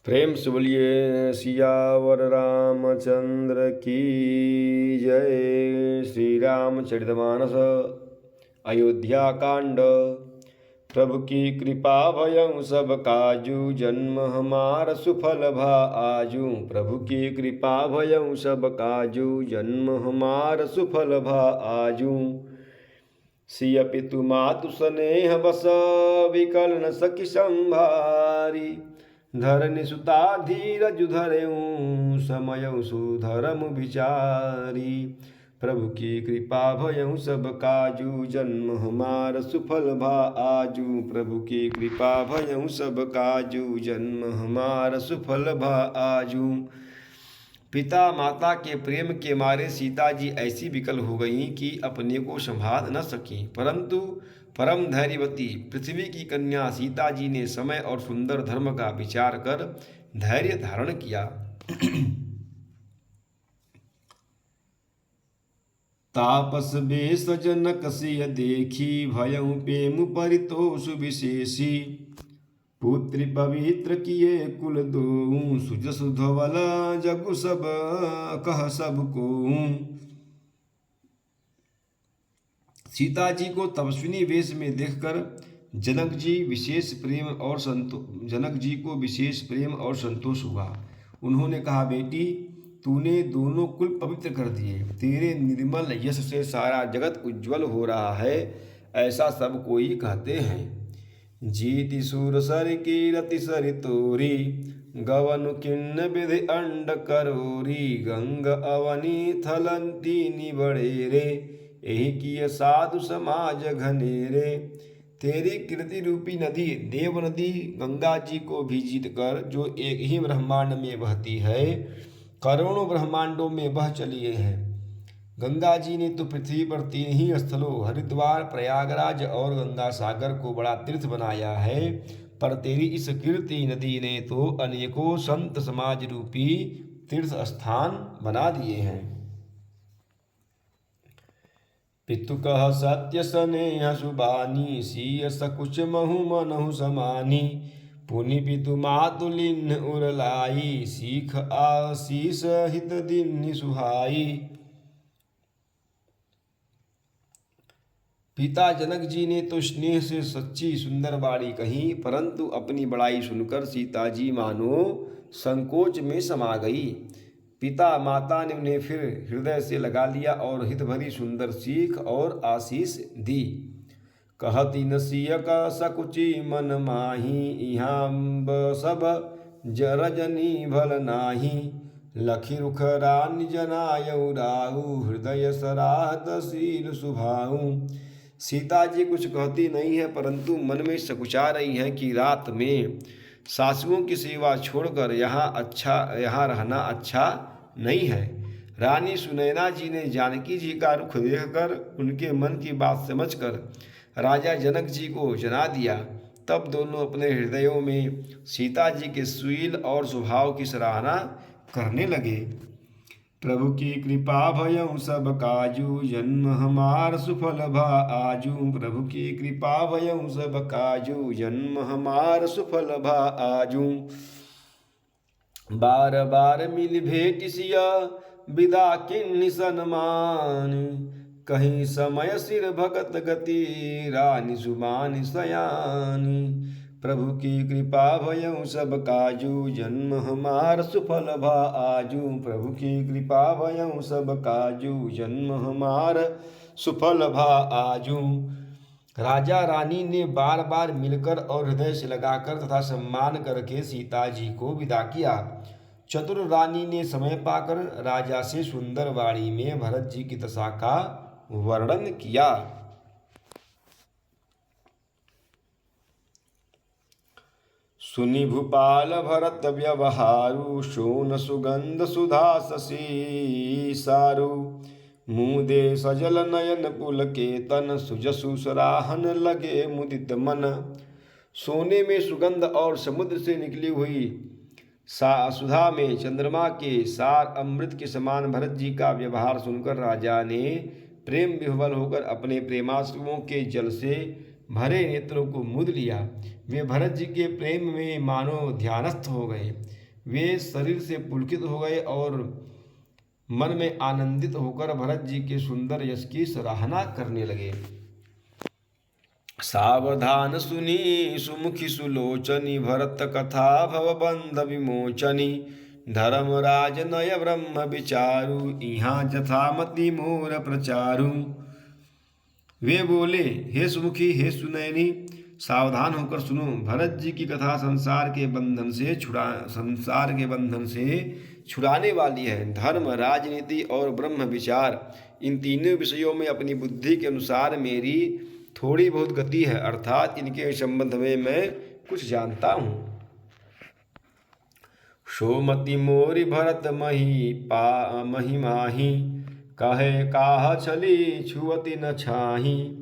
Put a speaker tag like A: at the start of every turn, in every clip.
A: प्रेम से बोलिए सियावर रामचंद्र की जय। श्री रामचरितमानस अयोध्या कांड। प्रभु की कृपा भयं सब काजू, जन्म हमार सुफल भा आजू। प्रभु की कृपा भयं सब काजू, जन्म हमार सुफल भा आजू। सिय पितु मातु स्नेह बस, विकल न सखी संभारी। धरनि सुता धीरज धरऊँ, समयऊ सुधरम विचारी। प्रभु की कृपा भयऊ सब काजू, जन्म हमार सुफल भा आजू। प्रभु की कृपा भयऊ सब काजू, जन्म हमार सुफल भा आजू। पिता माता के प्रेम के मारे सीता जी ऐसी विकल हो गईं कि अपने को संभाल न सकीं, परंतु परम धैर्यवती पृथ्वी की कन्या सीता जी ने समय और सुंदर धर्म का विचार कर धैर्य धारण किया। तापस बेस जनक सिय देखी, भयउ प्रेम परितोष विशेषी। पुत्री पवित्र किए कुल दो, सुजस धवल जगु सब कह सबको। सीता जी को तपस्विनी वेश में देखकर जनक जी को विशेष प्रेम और संतोष हुआ। उन्होंने कहा, बेटी तूने दोनों कुल पवित्र कर दिए। तेरे निर्मल यश से सारा जगत उज्जवल हो रहा है, ऐसा सब कोई कहते हैं। जीति सूर सर की रति सरि तोरी, गवनु किन्न विधि अंड करोरी। गंग अवनी थलंती निबड़े रे, यही किय साधु समाज घनेरे। तेरी कीर्ति रूपी नदी देव नदी गंगा जी को भी जीत कर, जो एक ही ब्रह्मांड में बहती है, करोड़ों ब्रह्मांडों में बह चली है। गंगा जी ने तो पृथ्वी पर 3 ही स्थलों हरिद्वार, प्रयागराज और गंगा सागर को बड़ा तीर्थ बनाया है, पर तेरी इस कीर्ति नदी ने तो अनेकों संत समाज रूपी तीर्थ स्थान बना दिए हैं। पितु कह सत्य स्नेह सुबानी, सीय सकुच महु मनहु समानी। पुनि पितु मातुलिन उरलाई, सीख आशीष हित दिन सुहाई। पिता जनक जी ने तो स्नेह से सच्ची सुंदर बाणी कही, परंतु अपनी बड़ाई सुनकर सीता जी मानो संकोच में समा गई। पिता माता ने उन्हें फिर हृदय से लगा लिया और हित भरी सुंदर सीख और आशीष दी। कहती न सिय का सकुची मन माही, इहाँ सब रजनी भल नाही। लखी रुख रानी जनायउ राहु, हृदय सराहत शील सुभाऊ। सीता जी कुछ कहती नहीं है, परंतु मन में सकुचा रही हैं कि रात में सासुओं की सेवा छोड़कर यहाँ रहना अच्छा नहीं है। रानी सुनैना जी ने जानकी जी का रुख देखकर उनके मन की बात समझकर राजा जनक जी को जना दिया। तब दोनों अपने हृदयों में सीता जी के शील और स्वभाव की सराहना करने लगे। प्रभु की कृपा भयं सब काजू, जन्म हमार सुफल भा आजू। प्रभु की कृपा भयं सब काजू, जन्म हमार सुफल भा आजू। बार बार मिल भेट सिया, विदा किन्नि सन्मान। कहीं समय सिर भगत गति, रानी सुबानी सयानी। प्रभु की कृपा भयं सब काजू, जन्म हमार सुफल भा आजू। प्रभु की कृपा भयं सब काजू, जन्म हमार सुफल भा आजू। राजा रानी ने बार बार मिलकर और हृदय से लगाकर तथा सम्मान करके सीता जी को विदा किया। चतुर रानी ने समय पाकर राजा से सुंदर वाणी में भरत जी की दशा का वर्णन किया। सुनि भूपाल भरत व्यवहारु, शोन सुगंध सुधा शशि सारु। मुदे सजल नयन पुलकेतन, सुजसु सराहन लगे मुदित मन। सोने में सुगंध और समुद्र से निकली हुई सुधा में चंद्रमा के सार अमृत के समान भरत जी का व्यवहार सुनकर राजा ने प्रेम विह्वल होकर अपने प्रेमाश्रुओं के जल से भरे नेत्रों को मुद लिया। वे भरत जी के प्रेम में मानो ध्यानस्थ हो गए। वे शरीर से पुलकित हो गए और मन में आनंदित होकर भरत जी के सुंदर यश की सराहना करने लगे। सावधान सुनी सुमुखी सुलोचनी भरत कथा भवबंध विमोचनी धर्मराज नय ब्रह्म विचारु इहाँ जथामति मोर प्रचारु। वे बोले, हे सुमुखी, हे सुनैनी, सावधान होकर सुनो। भरत जी की कथा संसार के बंधन से छुड़ाने वाली है। धर्म, राजनीति और ब्रह्म विचार, इन तीनों विषयों में अपनी बुद्धि के अनुसार मेरी थोड़ी बहुत गति है, अर्थात इनके संबंध में मैं कुछ जानता हूँ। सोमति मोरि भरत मही माही कहे काह छली छुअति न छाही।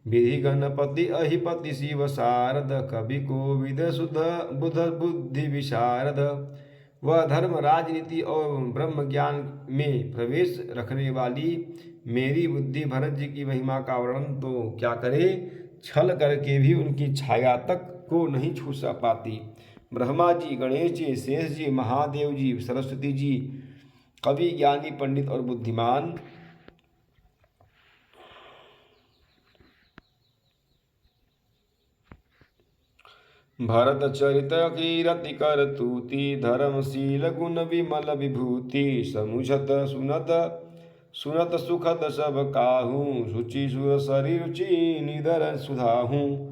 A: विधि गणपति अहिपति शिव शारद कवि कोविद सुध बुध बुद्धि विशारद। वह धर्म, राजनीति और ब्रह्म ज्ञान में प्रवेश रखने वाली मेरी बुद्धि भरत जी की महिमा का वर्णन तो क्या करे, छल करके भी उनकी छाया तक को नहीं छू पाती। ब्रह्मा जी, गणेश जी, शेष जी, महादेव जी, सरस्वती जी, कवि, ज्ञानी, पंडित और बुद्धिमान भरत चरित कीरति कर तूति धर्मशील गुण विमल विभूति समुझत सुनत सुखद सब काहू सुचि सुर सरी रुचि निधर सुधाहू।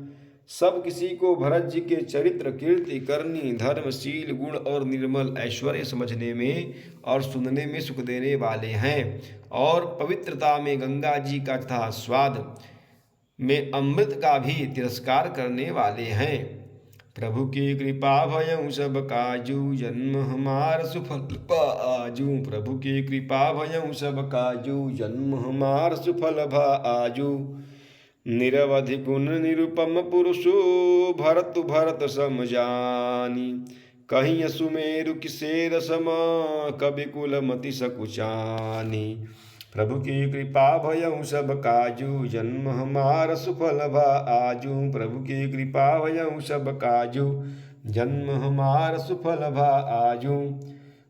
A: सब किसी को भरत जी के चरित्र, कीर्ति करनी, धर्मशील गुण और निर्मल ऐश्वर्य समझने में और सुनने में सुख देने वाले हैं और पवित्रता में गंगा जी का तथा स्वाद में अमृत का भी तिरस्कार करने वाले हैं। प्रभु की कृपा भयउ सब काजू जन्म हमार सुफल आजू। प्रभु की कृपा भयउ सब काजू जन्म हमार सुफल आजू। निरवधि गुण निरुपम पुरुषो भरत सम जानी कहीं सुमेरु किसेर सम कवि कुल मति सकुचानी। प्रभु की कृपा भयउ सब काजू जन्म हमार सुफल आजू। प्रभु की कृपा भयउ सब काजू जन्म हमार सुफल आजू।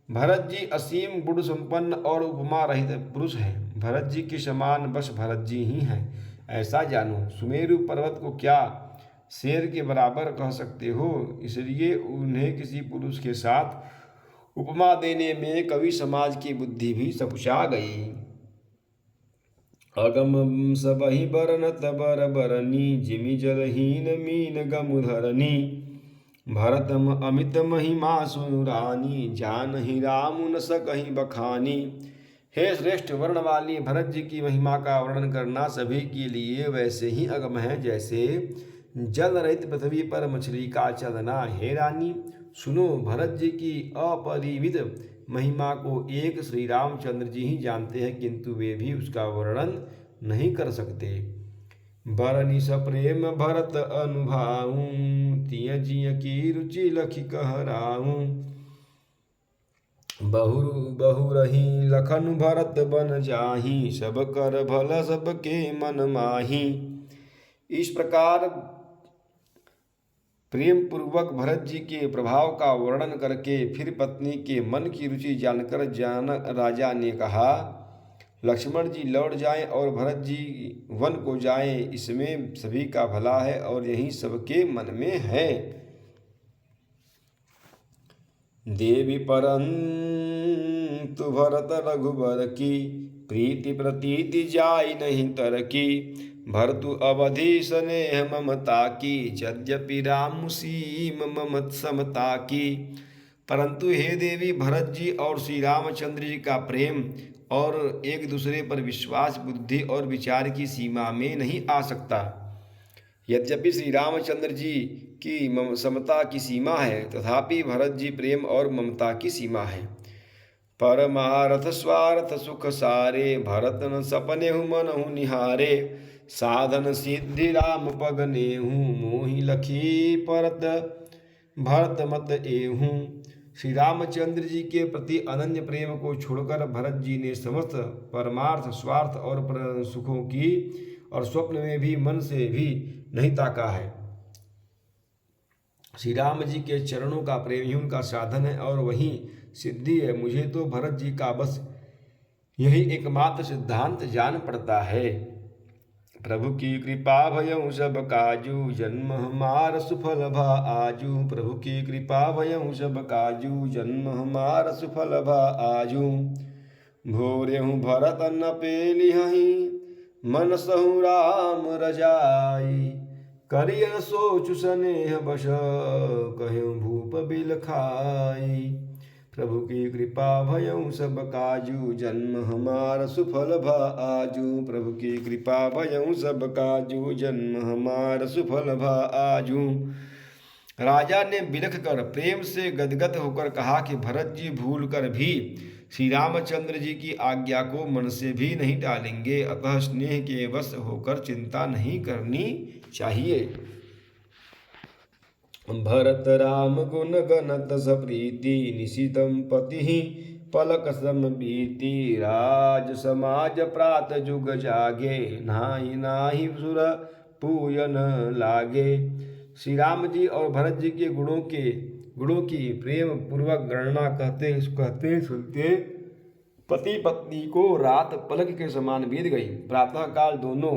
A: भरत जी असीम गुण संपन्न और उपमा रहित पुरुष हैं। भरत जी के समान बस भरत जी ही हैं, ऐसा जानो। सुमेरु पर्वत को क्या शेर के बराबर कह सकते हो, इसलिए उन्हें किसी पुरुष के साथ उपमा देने में कवि समाज की बुद्धि भी सकुचा गई। अगम सबहि बरनत बर बरनी जिमि जलहीन मीन गमुधरनी। भरतम अमित महिमा सुनुरानी जानहि राम न सकहि बखानी। हे श्रेष्ठ वर्ण वाली भरत जी की महिमा का वर्णन करना सभी के लिए वैसे ही अगम है जैसे जल रहित पृथ्वी पर मछली का चलना। हे रानी सुनो, भरत जी की अपरिमित महिमा को एक श्री रामचंद्र जी ही जानते हैं, किंतु वे भी उसका वर्णन नहीं कर सकते। बरनि सप्रेम भरत अनुभाऊं तिय जिय की रुचि लखि कहराऊं। बहु रही लखन भरत बन जाही सब कर भल सबके मन माही। इस प्रकार प्रेम पूर्वक भरत जी के प्रभाव का वर्णन करके फिर पत्नी के मन की रुचि जानकर राजा ने कहा, लक्ष्मण जी लौट जाएं और भरत जी वन को जाएं, इसमें सभी का भला है और यही सबके मन में है। देवी परंतु भरत रघुबर की प्रीति प्रतीति जाय नहीं तरकी। भरतु अवधि स्नेह ममता की यद्यपि राम सीम ममत समता की। परंतु हे देवी, भरत जी और श्री रामचंद्र जी का प्रेम और एक दूसरे पर विश्वास बुद्धि और विचार की सीमा में नहीं आ सकता। यद्यपि श्री रामचंद्र जी की समता की सीमा है, तथापि भरत जी प्रेम और ममता की सीमा है। परमारथ स्वार्थ सुख सारे भरत न सपने मनहु निहारे। साधन सिद्धि राम पगनेहू मोहि लखी परत भरत मत एहू। श्री रामचंद्र जी के प्रति अनन्य प्रेम को छोड़कर भरत जी ने समस्त परमार्थ स्वार्थ और सुखों की और स्वप्न में भी मन से भी नहीं ताका है। श्री राम जी के चरणों का प्रेम ही उनका साधन है और वही सिद्धि है। मुझे तो भरत जी का बस यही एकमात्र सिद्धांत जान पड़ता है। प्रभु की कृपा भयउ सब काजू, जन्म हमार सुफल भा आजू। प्रभु की कृपा भयउ सब काजू, जन्म हमार सुफल भा आजू। भोरेहु भरत न पेलिहहि, मन सहु राम रजाई। करियन सोचु स्नेह बस, कहूँ भूप बिल खाई। प्रभु की कृपा भयउ सब काजू, जन्म हमार सुफल भा आजू। प्रभु की कृपा भयउ सब काजू, जन्म हमार सुफल भा आजू। राजा ने बिलख कर प्रेम से गदगद होकर कहा कि भरत जी भूल कर भी श्री रामचंद्र जी की आज्ञा को मन से भी नहीं टालेंगे, अतः स्नेह के वश होकर चिंता नहीं करनी चाहिए। भरत राम गुण गणत सप्रीति, निशितम पति पलक सम बीती। राज समाज प्रात जुग जागे, नाहि नाहि सुर पूजन लागे। श्री राम जी और भरत जी के गुणों की प्रेम पूर्वक गणना कहते सुनते पति पत्नी को रात पलक के समान बीत गई। प्रातः काल दोनों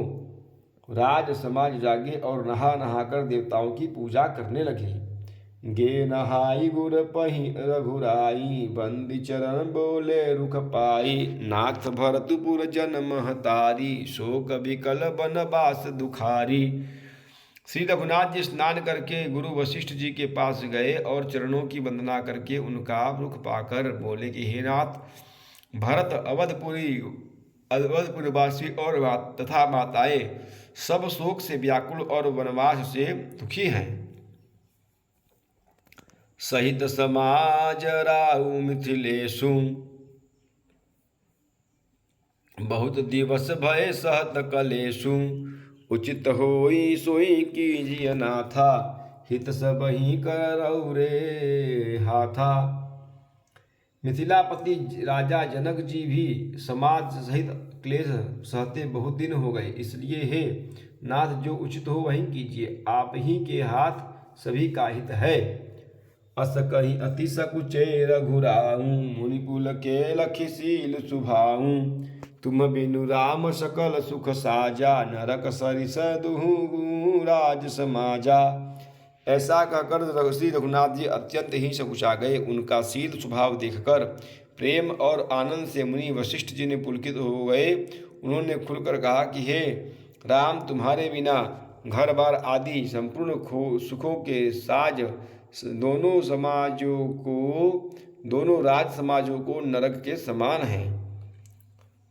A: राज समाज जागे और नहा नहाकर देवताओं की पूजा करने लगे। गे नहाई गुर पही रघुराई, बंदी चरण बोले रुख पाई। नाथ भरतपुर जन महतारी, शोक विकल बनवास दुखारी। श्री रघुनाथ जी स्नान करके गुरु वशिष्ठ जी के पास गए और चरणों की वंदना करके उनका रुख पाकर बोले कि हे नाथ, भरत अवधपुरवासी और तथा माताएं सब शोक से व्याकुल और वनवास से दुखी हैं। सहित समाज राउ मिथिलेशु, बहुत दिवस भय सहत कलेशु। उचित होई सोई कीजिए नाथा, हित सबहि करऊ रे हाथा। मिथिलापति राजा जनक जी भी समाज सहित क्लेश सहते बहुत दिन हो गए, इसलिए हे नाथ जो उचित हो वही कीजिए, आप ही के हाथ सभी का हित है। अस कहीं अति सकुचे रघुराऊ, मुनिकुल के लखीशील सुभाऊ। तुम बिनु राम सकल सुख साजा, नरक सरिस दुहु राज समाजा। ऐसा कहकर श्री रघुनाथ जी अत्यंत ही सकुचा गए। उनका शील स्वभाव देखकर प्रेम और आनंद से मुनि वशिष्ठ जी ने पुलकित हो गए। उन्होंने खुलकर कहा कि हे राम, तुम्हारे बिना घर बार आदि संपूर्ण सुखों के साज दोनों राज समाजों को नरक के समान हैं।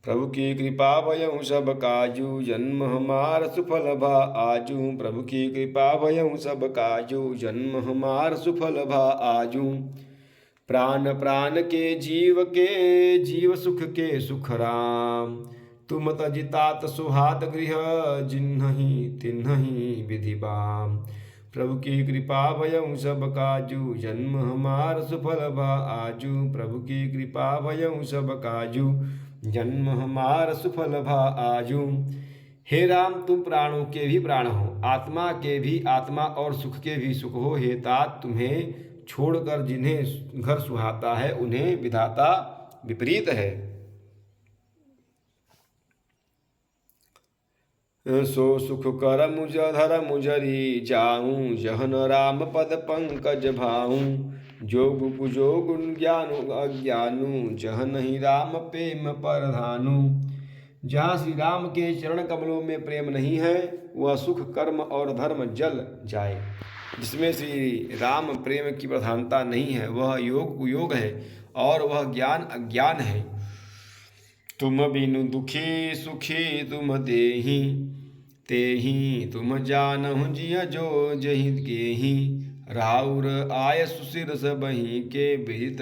A: प्रभु की कृपा भयउ सब काजू, जन्म हमार सुफल भा आजू। प्रभु की कृपा भयउ सब काजू, जन्म हमार सुफल भा आजू। प्राण प्राण के जीव सुख के सुख राम, तुम तजितात सुहात गृह, जिन्हि तिन्हि विधि बाम। प्रभु की कृपा भयउ सब काजू, जन्म हमार सुफल भा आजू। प्रभु की कृपा भयउ सब काजू, जन्म हमार सुफल भा आजू। हे राम, तुम प्राणों के भी प्राण हो, आत्मा के भी आत्मा और सुख के भी सुख हो। हे तात, तुम्हें छोड़कर जिन्हें घर सुहाता है उन्हें विधाता विपरीत है। सो सुख कर मुझ धर मुझरी जाऊं, जहन राम पद पंकज भाऊं। जोगु कुजोगु ज्ञानु अज्ञानु, जह नहीं राम प्रेम परधानु। जहाँ श्री राम के चरण कमलों में प्रेम नहीं है, वह सुख कर्म और धर्म जल जाए। जिसमें श्री राम प्रेम की प्रधानता नहीं है, वह योग कुयोग है और वह ज्ञान अज्ञान है। तुम बिनु दुखी सुखी तुम देहि, तेहि तुम जानहु जिय जो जहि गेहि। राउर आय सुशिर सबहि के, विदित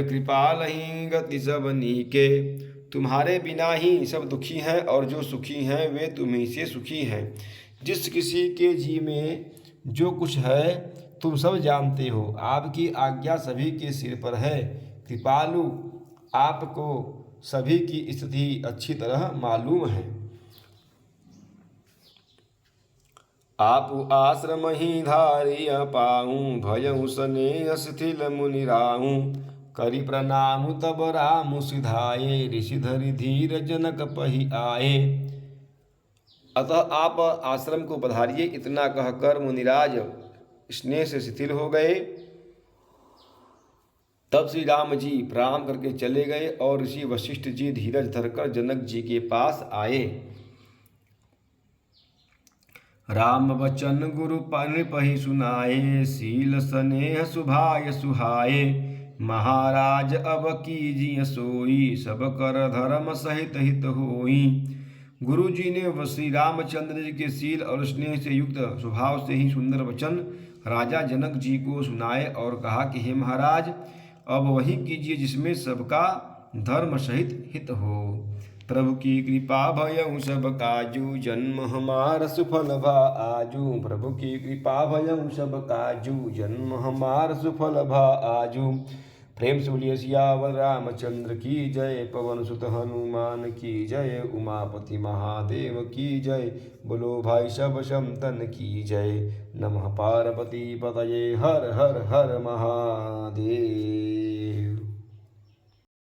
A: कृपालहि गति सब नीके। तुम्हारे बिना ही सब दुखी हैं और जो सुखी हैं वे तुम्ही से सुखी हैं। जिस किसी के जी में जो कुछ है तुम सब जानते हो। आपकी आज्ञा सभी के सिर पर है। कृपालु आपको सभी की स्थिति अच्छी तरह मालूम है। आपु आश्रम ही धारिय पाऊँ, भयउ स्नेह शिथिल मुनि राऊँ। करि प्रणाम तब राम सिधाए, ऋषि धरि धीर जनक पहि आए। अतः आप आश्रम को पधारिए, इतना कहकर मुनिराज स्नेह से शिथिल हो गए। तब श्री राम जी प्रणाम करके चले गए और ऋषि वशिष्ठ जी धीरज धरकर जनक जी के पास आए। राम वचन गुरु नृपहि सुनाए, शील स्नेह सुभाय सुहाए। महाराज अब कीजिए सोई, सब कर धर्म सहित हित होई। गुरु जी ने श्री रामचंद्र जी के शील और स्नेह से युक्त स्वभाव से ही सुंदर वचन राजा जनक जी को सुनाए और कहा कि हे महाराज, अब वही कीजिए जिसमें सबका धर्म सहित हित हो। प्रभु की कृपा भयउ सब काजू, जन्म हमार सुफल भा आजू। प्रभु की कृपा भयउ सब काजू, जन्म हमार सुफल भा आजू। प्रेम से बोलिए सियावर रामचंद्र की जय, पवन सुत हनुमान की जय, उमापति महादेव की जय। बोलो भाई सब संतन की जय। नमः पार्वती पतये, हर हर हर महादेव।